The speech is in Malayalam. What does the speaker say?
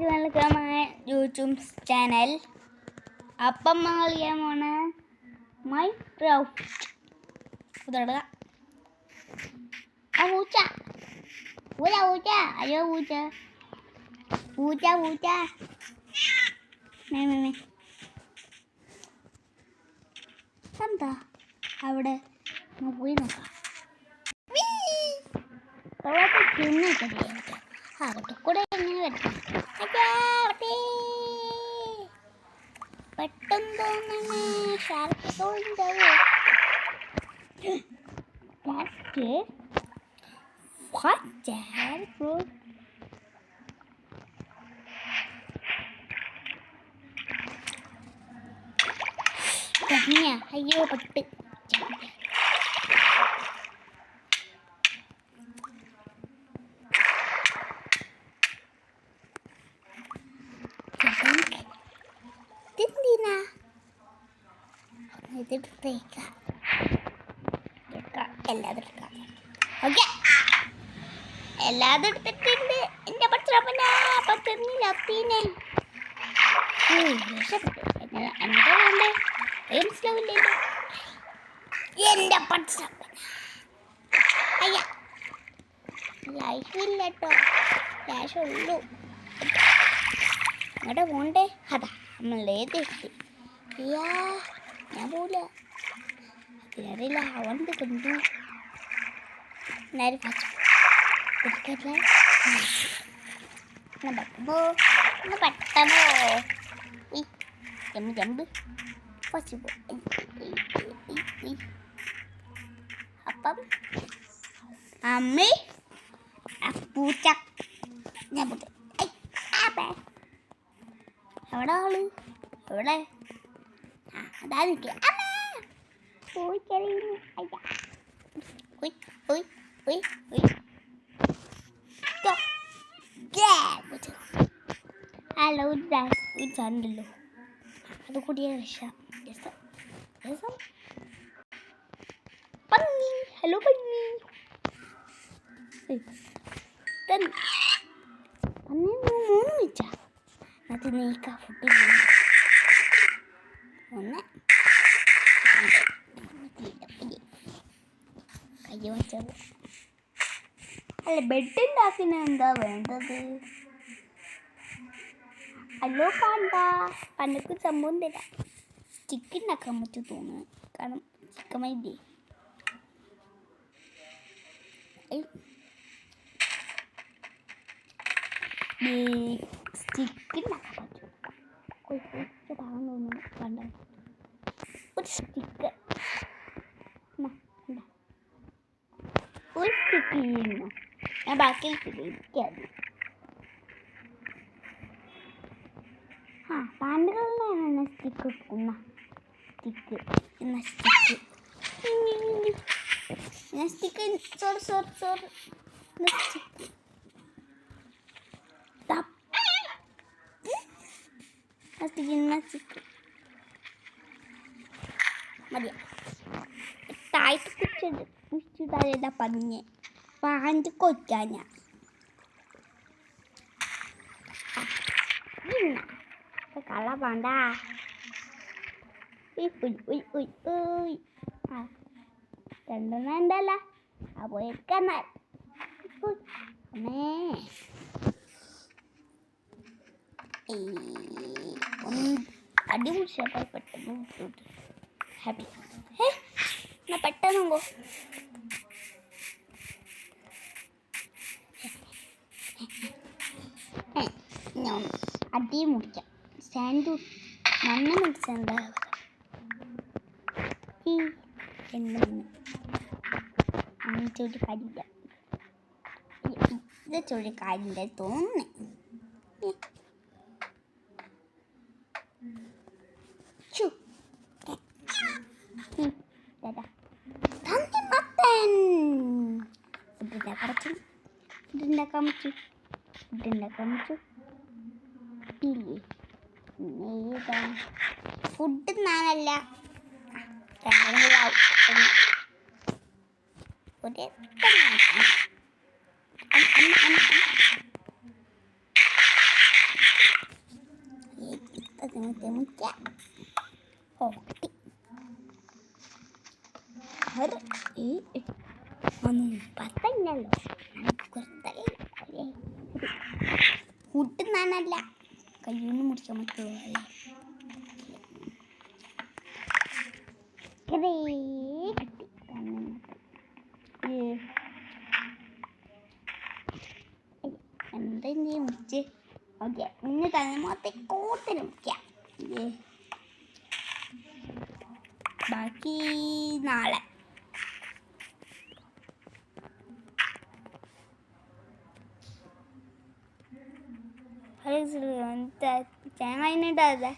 Welcome my YouTube channel. അപ്പം നമ്മൾ ചെയ്യാൻ പോണ മൈൻക്രാഫ്റ്റ്. തുടങ്ങുക. ആ പൂച്ച പൂച്ച പൂച്ച അയ്യോ പൂച്ച പൂച്ച പൂച്ച എന്താ അവിടെ പോയി നോക്കാം. കൂടെ എങ്ങനെ വരണം പെട്ടെന്ന് തോന്നണേ ഷാർക്കുണ്ടാവോ? അയ്യോ പെട്ട് എല്ലാതും എടുത്തിട്ടുണ്ട്. എന്റെ പച്ചപ്പന പത്തിരുന്നില്ല അപ്പീനെ മനസ്സിലാവില്ലല്ലോ എന്റെ പച്ചപ്പന. അയ്യ ലൈഫില്ല കേട്ടോ, ക്യാഷ് ഉള്ളൂ. അങ്ങോട്ട് പോണ്ടേ? അതാ നമ്മളേത് എത്തി. അയ്യാ ഞാൻ പോല അതിലറിയില്ല അവണ്ട് കൊണ്ടു എല്ലാവരും പെട്ടെന്നോ ജമ്പ് ജമ്പ് അപ്പം അമ്മേ പൂച്ച ഞാൻ പൂച്ച എവിടെ ആള് എവിടെ? ആ അതാ നിൽക്കുക. പൂച്ചറിയുന്നു. ഹലോ ഇതുണ്ടല്ലോ അത് കൂടിയ രസം. പന്നി ഹലോ പന്നി പന്നി മൂന്ന് വെച്ചാ അത് നീക്കാ ഫുഡ് ഒന്ന് കയ്യ വെച്ചത് അല്ല. ബെഡ് ഉണ്ടാക്കുന്ന എന്താ വേണ്ടത്? ഹലോ പാണ്ട പണ്ടക്ക് സംഭവം തരാം. ചിക്കൻ ഉണ്ടാക്കാൻ പറ്റും തോന്നുന്നു, കാരണം ചിക്കൻ മൈദേ ചിക്കൻ ഉണ്ടാക്കാൻ പറ്റും തോന്നുന്നു. പണ്ട ഒരു സ്റ്റിക്ക് ഒരു സ്റ്റിക്ക് ചെയ്യുന്നു. ഞാൻ ബാക്കി ഇരിക്കാതെ പാണ്ടുകളിലാണ് സ്റ്റിക്ക് വെക്കുന്ന stick stick sorry stick stick മതിയാ. താഴത്ത് കുച്ചിട്ടാ പഞ്ഞ് പാഞ്ച് കൊച്ചാഞ്ഞ കള പാണ്ട രണ്ടെണ്ണം ഉണ്ടല്ല ആ പോയേക്കാന്നാൽ അടിപൊളിച്ചാൽ പെട്ടെന്ന് വിട്ടു ഹാപ്പി. എന്നാ പെട്ടെന്ന് പോ. ഞാൻ അടി മുറിക്കാം. സാൻഡ് മണ്ണ് മുറിച്ചെന്താ ചൊരു കാര്യമില്ല. ഇത് ചൊരു കാര്യമില്ല തോന്നുന്നു. ഫുഡുണ്ടാക്കാൻ പറ്റും ഇല്ലേ? ഫുഡ് നാനല്ല മുറിക്കാം. ഓട്ടി പത്തല്ലോ കൂട്ടുന്നാനല്ല കയ്യൊന്നും മുറിക്കാൻ പറ്റുള്ളൂ അല്ലേ. കിട്ടി എന്താ മുറിച്ച്. ഓക്കെ ഇന്ന് തന്നെ മൊത്തം കൂട്ടിന് മുറിക്കാം. ബാക്കി നാളെ. തേങ്ങ അതിനിടാതെ